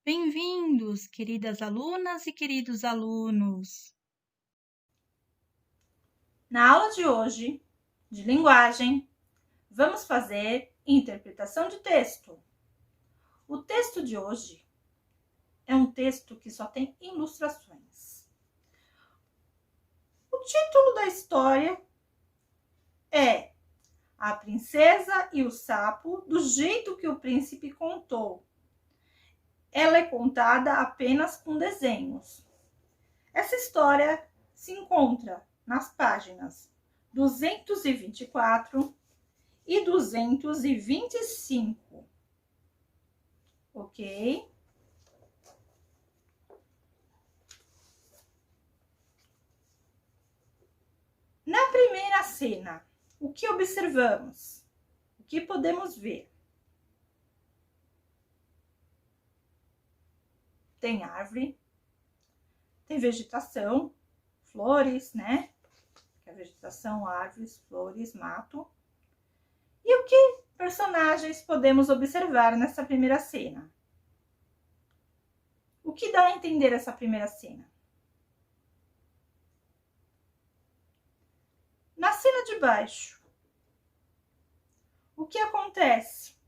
Bem-vindos, queridas alunas e queridos alunos. Na aula de hoje, de linguagem, vamos fazer interpretação de texto. O texto de hoje é um texto que só tem ilustrações. O título da história é A Princesa e o Sapo, do jeito que o príncipe contou. Ela é contada apenas com desenhos. Essa história se encontra nas páginas 224 e 225, ok? Na primeira cena, o que observamos? O que podemos ver? Tem árvore, tem vegetação, flores, né? Que é vegetação, árvores, flores, mato. E o que personagens podemos observar nessa primeira cena? O que dá a entender essa primeira cena? Na cena de baixo, o que acontece?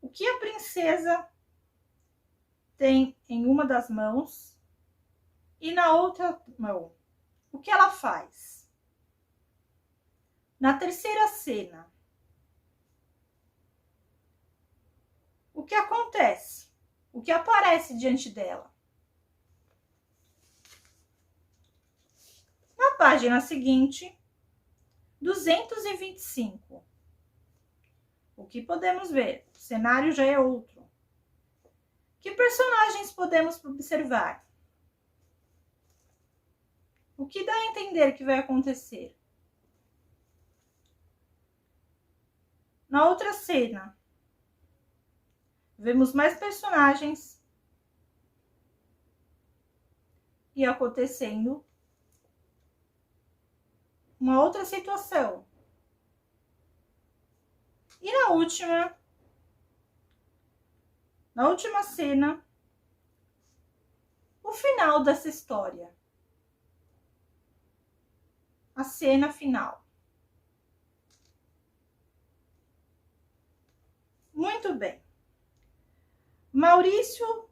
O que a princesa tem em uma das mãos e na outra mão? O que ela faz? Na terceira cena, o que acontece? O que aparece diante dela? Na página seguinte, 225. O que podemos ver? O cenário já é outro. Que personagens podemos observar? O que dá a entender que vai acontecer? Na outra cena, vemos mais personagens e acontecendo uma outra situação. E na última cena, o final dessa história. A cena final. Muito bem. Maurício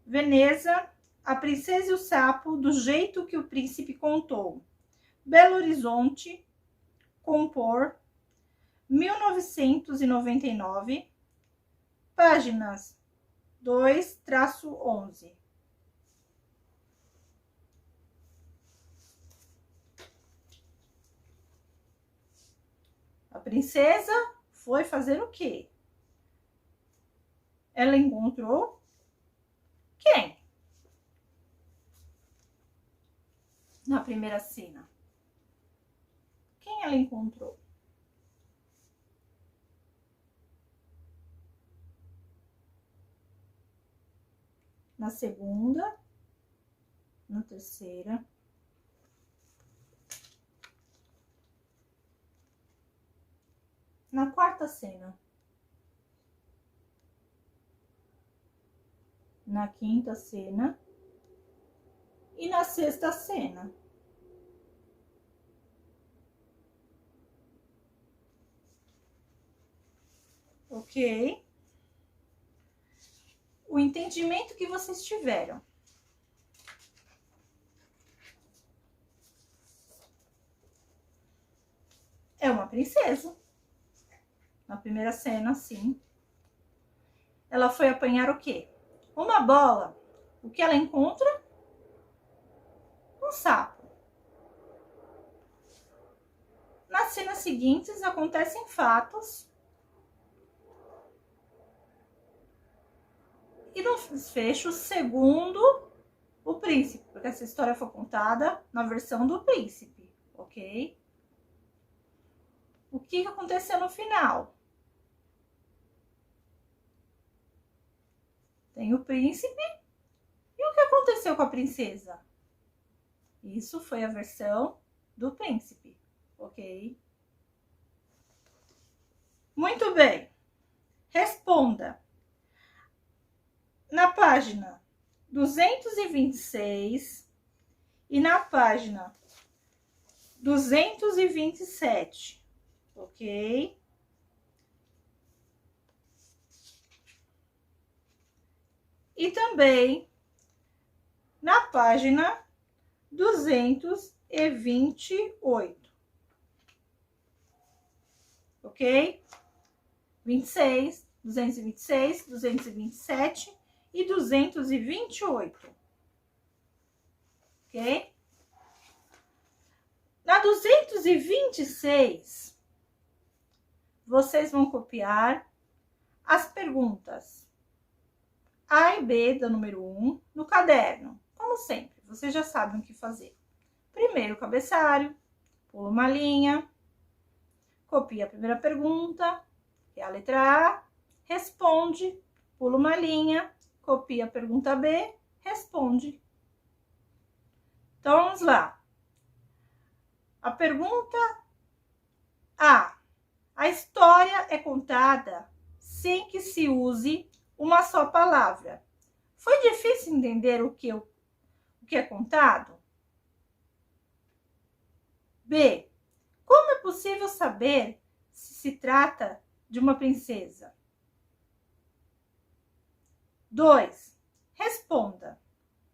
Veneza, A Princesa e o Sapo, do jeito que o príncipe contou. Belo Horizonte, compor, 1999, páginas 2-11. A princesa foi fazer o quê? Ela encontrou quem? Na primeira cena. Quem ela encontrou? Na segunda, na terceira. Na quarta cena. Na quinta cena. E na sexta cena. Ok? O entendimento que vocês tiveram. É uma princesa. Na primeira cena, sim. Ela foi apanhar o quê? Uma bola. O que ela encontra? Um sapo. Nas cenas seguintes acontecem fatos. E no desfecho, segundo o príncipe, porque essa história foi contada na versão do príncipe, ok? O que aconteceu no final? Tem o príncipe. E o que aconteceu com a princesa? Isso foi a versão do príncipe, ok? Muito bem. Responda. Na página 226 e na página 227, ok? E também na página 228, ok? 26, 226, 227 e 228, ok? Na 226, vocês vão copiar as perguntas A e B da número 1 no caderno. Como sempre, vocês já sabem o que fazer. Primeiro o cabeçalho, pula uma linha, copia a primeira pergunta, que é a letra A, responde, pula uma linha, copia a pergunta B, responde. Então, vamos lá. A pergunta A. A história é contada sem que se use uma só palavra. Foi difícil entender o que é contado? B. Como é possível saber se se trata de uma princesa? 2. Responda.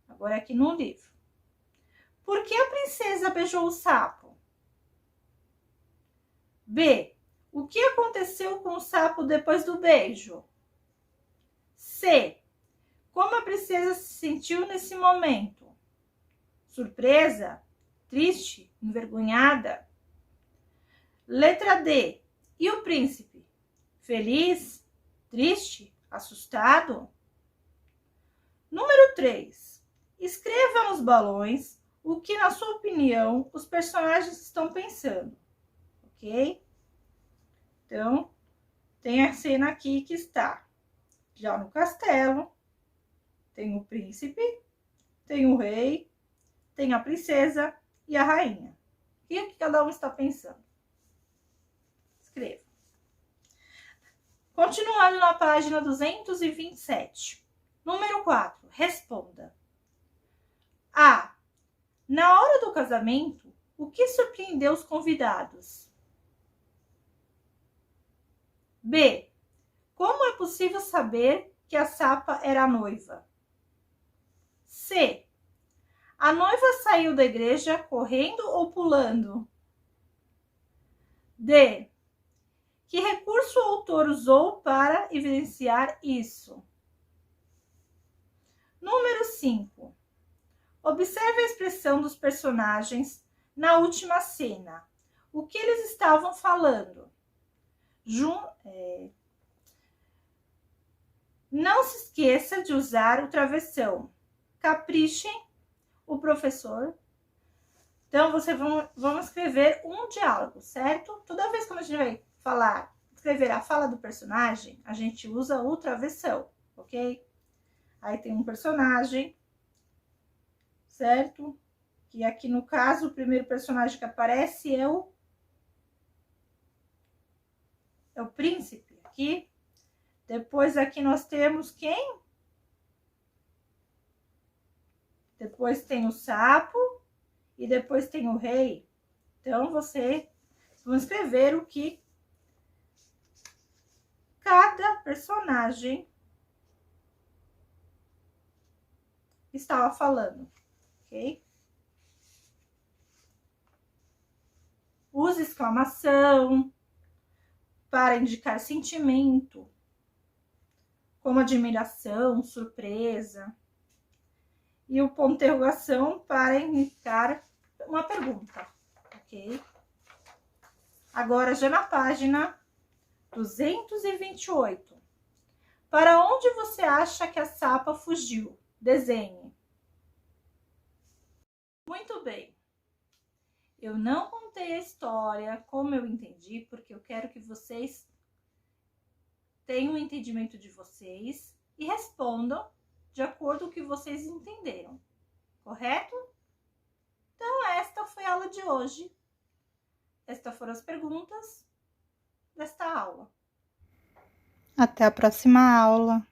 Agora aqui no livro. Por que a princesa beijou o sapo? B. O que aconteceu com o sapo depois do beijo? C. Como a princesa se sentiu nesse momento? Surpresa? Triste? Envergonhada? Letra D. E o príncipe? Feliz? Triste? Assustado? Número 3. Escreva nos balões o que, na sua opinião, os personagens estão pensando, ok? Então, tem a cena aqui que está já no castelo, tem o príncipe, tem o rei, tem a princesa e a rainha. O que cada um está pensando? Escreva. Continuando na página 227. Número 4. Responda. A. Na hora do casamento, o que surpreendeu os convidados? B. Como é possível saber que a Sapa era a noiva? C. A noiva saiu da igreja correndo ou pulando? D. Que recurso o autor usou para evidenciar isso? Número 5. Observe a expressão dos personagens na última cena. O que eles estavam falando? Não se esqueça de usar o travessão. Caprichem o professor. Então, vamos escrever um diálogo, certo? Toda vez que a gente vai escrever a fala do personagem, a gente usa o travessão, ok? Aí tem um personagem, certo? Que aqui no caso, o primeiro personagem que aparece é o príncipe, aqui. Depois aqui nós temos quem? Depois tem o sapo e depois tem o rei. Então, vocês vão escrever o que cada personagem estava falando, ok? Use exclamação para indicar sentimento, como admiração, surpresa. E o ponto de interrogação para indicar uma pergunta, ok? Agora, já na página 228. Para onde você acha que a Sapa fugiu? Desenhe. Muito bem. Eu não contei a história como eu entendi, porque eu quero que vocês tenham o entendimento de vocês e respondam de acordo com o que vocês entenderam, correto? Então, esta foi a aula de hoje. Estas foram as perguntas desta aula. Até a próxima aula.